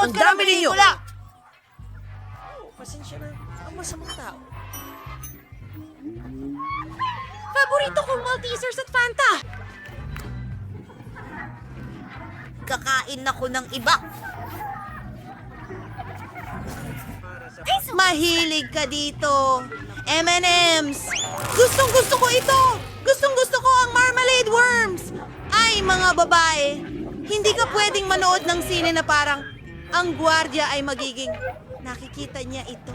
Manood Ang ka ng dami ninyo. pelikula! Pasensya na. Ang masamang tao. Paborito kong Maltesers at Fanta! Kakain ako ng iba. Mahilig ka dito. M&M's. Gustong-gusto ko ito. Gustong-gusto ko ang marmalade worms. Ay, mga babae. Hindi ka pwedeng manood ng sine na parang ang gwardiya ay magiging nakikita niya ito.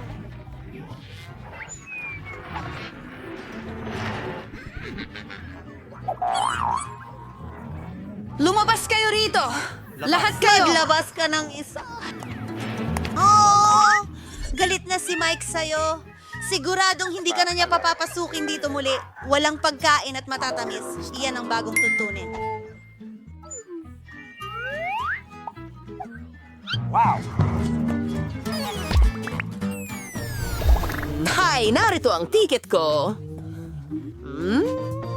Lumabas kayo rito! Lahat kayo! Maglabas ka ng isa. Oh, galit na si Mike sa'yo. Siguradong hindi ka na niya papapasukin dito muli. Walang pagkain at matatamis. Iyan ang bagong tuntunin. Hi, narito ang ticket ko.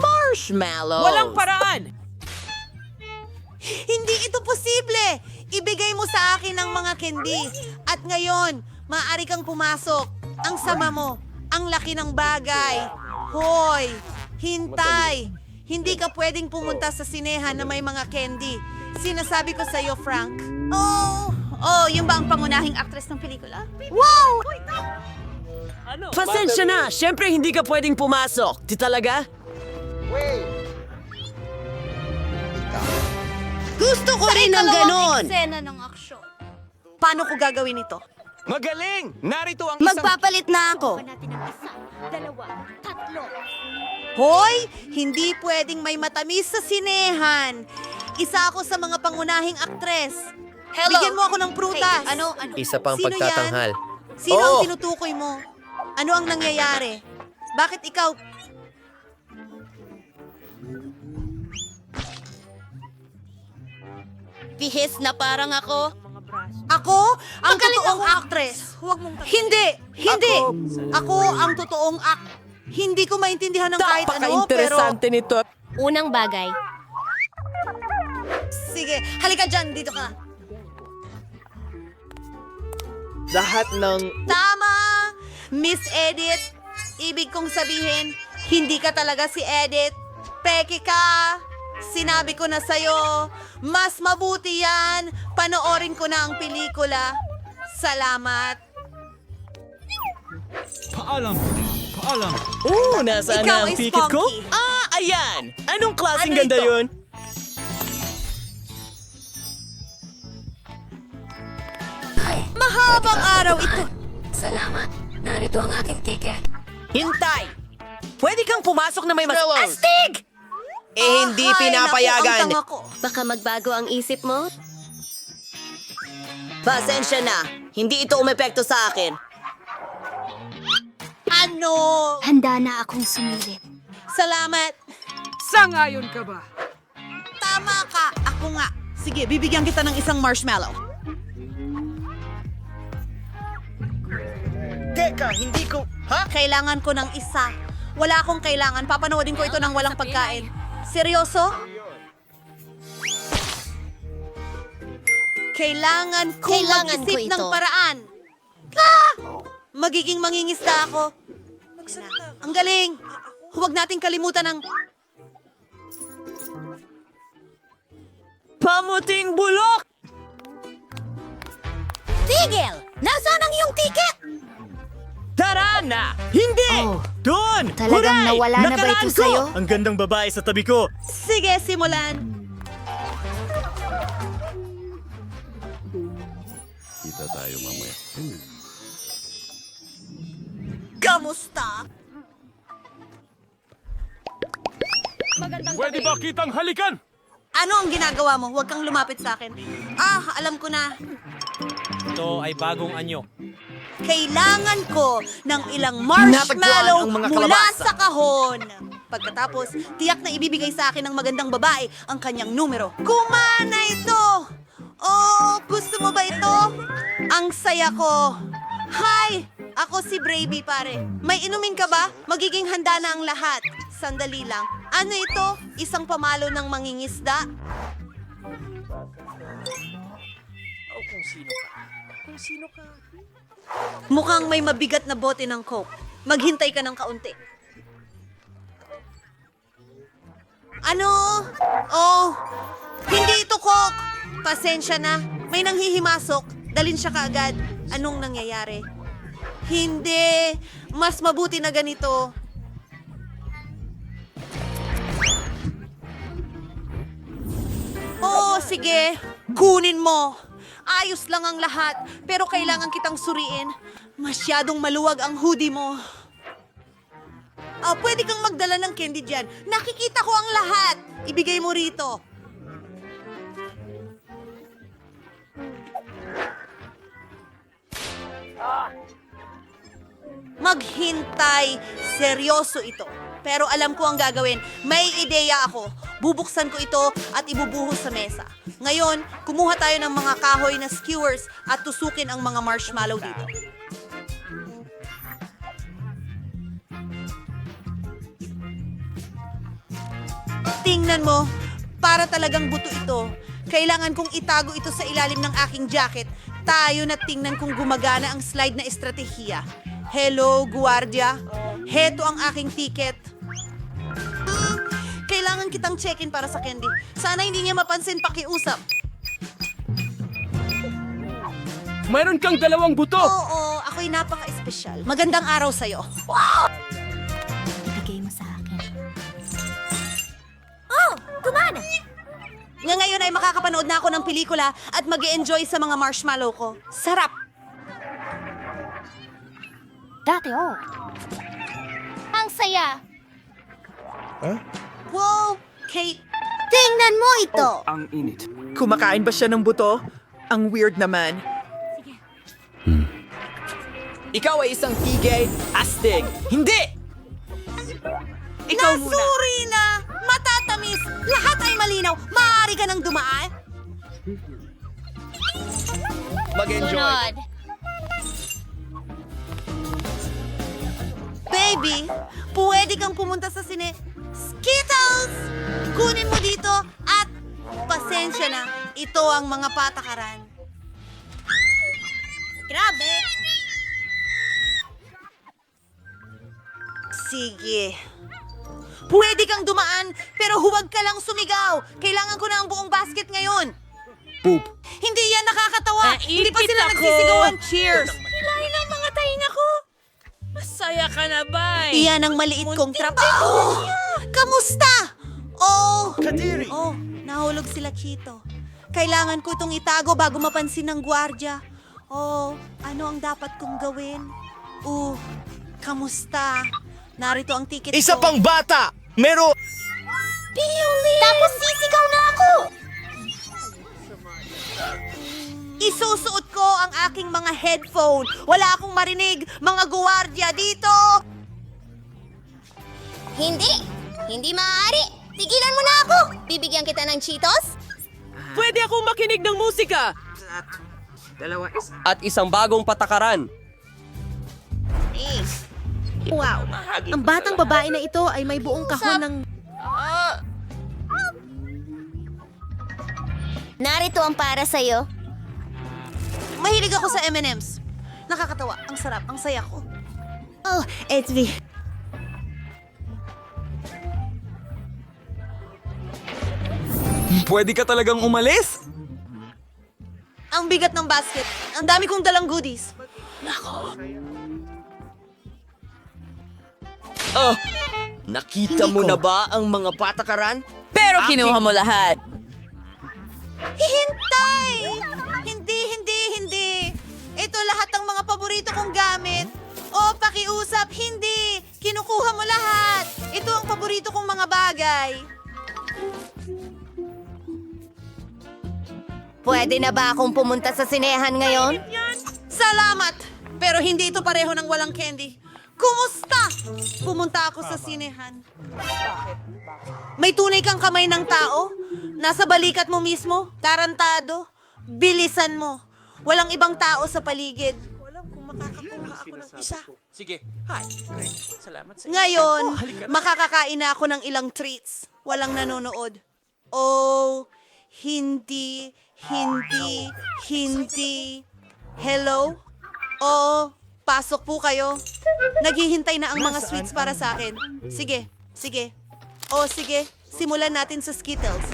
Marshmallow. Walang paraan! Hindi ito posible! Ibigay mo sa akin ang mga candy. At ngayon, maaari kang pumasok. Ang sama mo. Ang laki ng bagay. Hoy! Hintay! Hindi ka pwedeng pumunta sa sinehan na may mga candy. Sinasabi ko sa'yo, Frank. Oh, yung ba ang pangunahing actress ng pelikula? Wow! Pasensya na! Siyempre hindi ka pwedeng pumasok. Di talaga? Gusto ko rin ng ganon! Eksena ng aksyon. Paano ko gagawin ito? Magaling! Narito ang isang... Magpapalit na ako. natin ang isa, dalawa, tatlo. Hoy! Hindi pwedeng may matamis sa sinehan. Isa ako sa mga pangunahing aktres. Hello. Bigyan mo ako ng prutas. Hey, ano? Isa pang Sino pagtatanghal. yan? Sino ang Oo. tinutukoy mo? Ano ang nangyayari? Bakit ikaw... Bihis na parang ako. Ako? Ang totoong actress. Hindi! Hindi! Ako ang totoong Hindi ko maintindihan ng kahit ano, pero... Napaka-interesante nito. Unang bagay. Sige, halika dyan. Dito ka. Lahat ng... Tama! Miss Edith, ibig kong sabihin, hindi ka talaga si Edith. Peke ka! Sinabi ko na sa'yo, mas mabuti yan. Panoorin ko na ang pelikula. Salamat. Nasaan Ikaw na ang ay ticket ko? spunky. Ayan! Anong klaseng Ano ganda ito? yun? Mahabang araw ito. Hintay! Pwede kang pumasok na may mas... Astig! hindi Ay, pinapayagan. naku, ang tanga ko. Baka magbago ang isip mo? Pasensya na. Hindi ito umepekto sa akin. Ano? Handa na akong sumilip. Salamat. Sangayon ka ba? Tama ka. Ako nga. Sige, bibigyan kita ng isang marshmallow. Teka, hindi ko... Ha? Kailangan ko ng isa. Wala akong kailangan. Papanoodin ko ito ng walang pagkain. Seryoso? Kailangan kong Kailangan mag-isip ko ito. ng paraan. Ah! Magiging mangingisda ako. Ang galing. Huwag nating kalimutan ang... Pamuting bulok! Tigil! Nasaan ang iyong ticket? Tara na! Hindi! Oh, Doon! talagang Huray! nawala na ba Nakaraan ito ko! sa'yo? Ang gandang babae sa tabi ko. Sige, simulan. Kita tayo mamaya. Kamusta? Pwede ba kitang halikan? Ano ang ginagawa mo? Huwag kang lumapit sa akin. Alam ko na. Ito ay bagong anyo. Kailangan ko ng ilang Natagpuan marshmallow ang mga mula kalabasa. sa kahon. Pagkatapos, tiyak na ibibigay sa akin ng magandang babae ang kanyang numero. Kumana ito! Oh, gusto mo ba ito? Ang saya ko. Hi! Ako si Bravey, pare. May inumin ka ba? Magiging handa na ang lahat. Sandali lang. Ano ito? Isang pamalo ng mangingisda? Mukhang may mabigat na bote ng Coke. Maghintay ka ng kaunti. Ano? Oh, hindi ito Coke. Pasensya na. May nanghihimasok. Dalin siya kaagad. Anong nangyayari? Hindi. Mas mabuti na ganito. Oh, sige. Kunin mo. Ayos lang ang lahat, pero kailangan kitang suriin. Masyadong maluwag ang hoodie mo. Pwede kang magdala ng candy dyan. Nakikita ko ang lahat. Ibigay mo rito. Maghintay. Seryoso ito. Pero alam ko ang gagawin. May ideya ako. Bubuksan ko ito at ibubuhos sa mesa. Ngayon, kumuha tayo ng mga kahoy na skewers at tusukin ang mga marshmallow dito. Tingnan mo, para talagang buto ito. Kailangan kong itago ito sa ilalim ng aking jacket. Tayo na tingnan kung gumagana ang slide na estratehiya. Hello, guwardiya. Heto ang aking ticket. Kailangan kitang check-in para sa candy. Sana hindi niya mapansin pakiusap. Mayroon kang 2 buto! Oo, ako'y napaka-espesyal. Magandang araw sa'yo. Ibigay mo sa akin. Oh, gumana! Nga ngayon ay makakapanood na ako ng pelikula at mag-e-enjoy sa mga marshmallow ko. Sarap! Dati, oh. Ang saya. Wow, Kate. Tingnan mo ito. Ang init. Kumakain ba siya ng buto? Ang weird naman. Ikaw ay isang tigay, astig. Hindi! Ikaw muna. Nasuri na! Matatamis! Lahat ay malinaw! Maaari ka nang dumaan! Mag-enjoy. Sunod. Baby, pwede kang pumunta sa sine... Skittles! Kunin mo dito at pasensya na. Ito ang mga patakaran. Grabe. Sige. Pwede kang dumaan, pero huwag ka lang sumigaw. Kailangan ko na ang buong basket ngayon. Poop. Hindi yan nakakatawa. Hindi pa sila nagsisigawan. Cheers! Hilahin ang mga tainga ko. Masaya ka na ba? Iyan ang maliit kong trabaho. Kamusta? Oh, Kadiri. oh, nahulog sila Chito. Kailangan ko itong itago bago mapansin ng gwardya. Oh, ano ang dapat kong gawin? Kamusta? Narito ang ticket Isa ko. pang bata! Mero... Tapos sisigaw na ako. Isusuot ko ang aking mga headphone. Wala akong marinig. Mga gwardya dito! Hindi. Hindi maaari. Tigilan mo na ako. Bibigyan kita ng Cheetos. Pwede akong makinig ng musika! At isang bagong patakaran. Wow! Ang batang babae na ito ay may buong kahon ng... Narito ang para sa'yo. Mahilig ako sa M&M's. Nakakatawa. Ang sarap. Ang saya ko. Oh, HB. Pwede ka talagang umalis? Ang bigat ng basket. Ang dami kong dalang goodies. Oh, nakita mo na ba ang mga patakaran? Pero kinuha mo lahat. Hintay! Hindi. Ito lahat ang mga paborito kong gamit. O, pakiusap, hindi. Kinukuha mo lahat. Ito ang paborito kong mga bagay. Pwede na ba akong pumunta sa sinehan ngayon? Salamat! Pero hindi ito pareho ng walang candy. Kumusta? Pumunta ako sa sinehan. May tunay kang kamay ng tao? Nasa balikat mo mismo? Tarantado? Bilisan mo. Walang ibang tao sa paligid. Walang kung makakakuha ako ng isa. Sige. Hi. Salamat sa Ngayon, makakakain na ako ng ilang treats. Walang nanonood. Oh, hindi Hindi. Hello? Oo, pasok po kayo. Naghihintay na ang mga sweets para sa akin. Sige. O sige, simulan natin sa Skittles.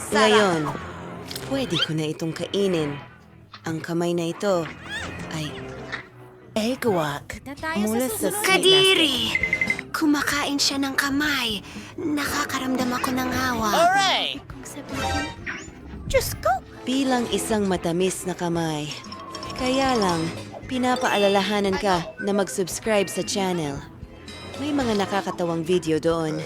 Sarap. Ngayon, pwede ko na itong kainin. Ang kamay na ito ay egwak mula sa Kadiri! Kumakain siya ng kamay. Nakakaramdam ako ng hawa. Alright! Diyos ko! bilang isang matamis na kamay. Kaya lang, pinapaalalahanan ka na mag-subscribe sa channel. May mga nakakatawang video doon.